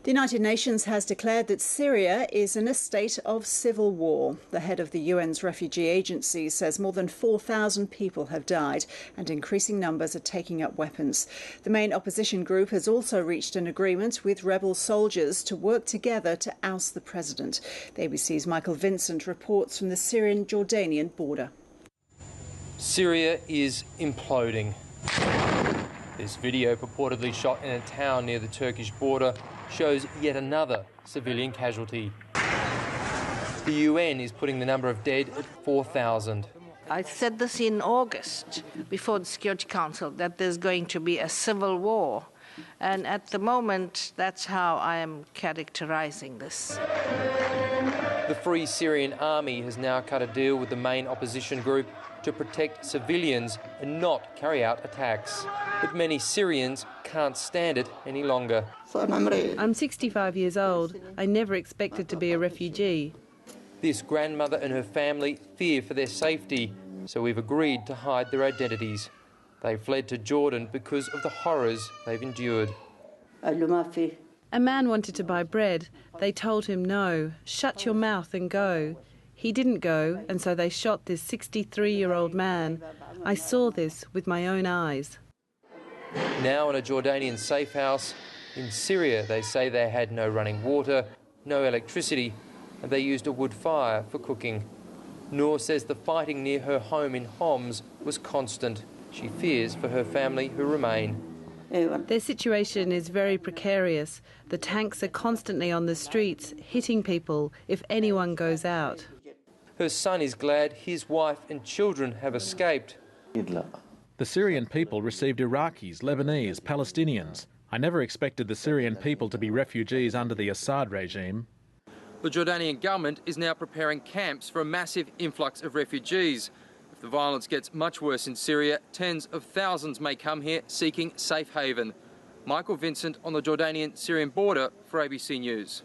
The United Nations has declared that Syria is in a state of civil war. The head of the UN's refugee agency says more than 4,000 people have died and increasing numbers are taking up weapons. The main opposition group has also reached an agreement with rebel soldiers to work together to oust the president. The ABC's Michael Vincent reports from the Syrian-Jordanian border. Syria is imploding. This video, purportedly shot in a town near the Turkish border, shows yet another civilian casualty. The UN is putting the number of dead at 4,000. I said this in August before the Security Council, that there's going to be a civil war. And at the moment, that's how I am characterising this. The Free Syrian Army has now cut a deal with the main opposition group to protect civilians and not carry out attacks. But many Syrians can't stand it any longer. I'm 65 years old. I never expected to be a refugee. This grandmother and her family fear for their safety, so we've agreed to hide their identities. They fled to Jordan because of the horrors they've endured. A man wanted to buy bread. They told him no, shut your mouth and go. He didn't go, and so they shot this 63-year-old man. I saw this with my own eyes. Now in a Jordanian safe house in Syria, they say they had no running water, no electricity, and they used a wood fire for cooking. Noor says the fighting near her home in Homs was constant. She fears for her family who remain. Their situation is very precarious. The tanks are constantly on the streets, hitting people if anyone goes out. Her son is glad his wife and children have escaped. The Syrian people received Iraqis, Lebanese, Palestinians. I never expected the Syrian people to be refugees under the Assad regime. The Jordanian government is now preparing camps for a massive influx of refugees. If the violence gets much worse in Syria, tens of thousands may come here seeking safe haven. Michael Vincent on the Jordanian-Syrian border for ABC News.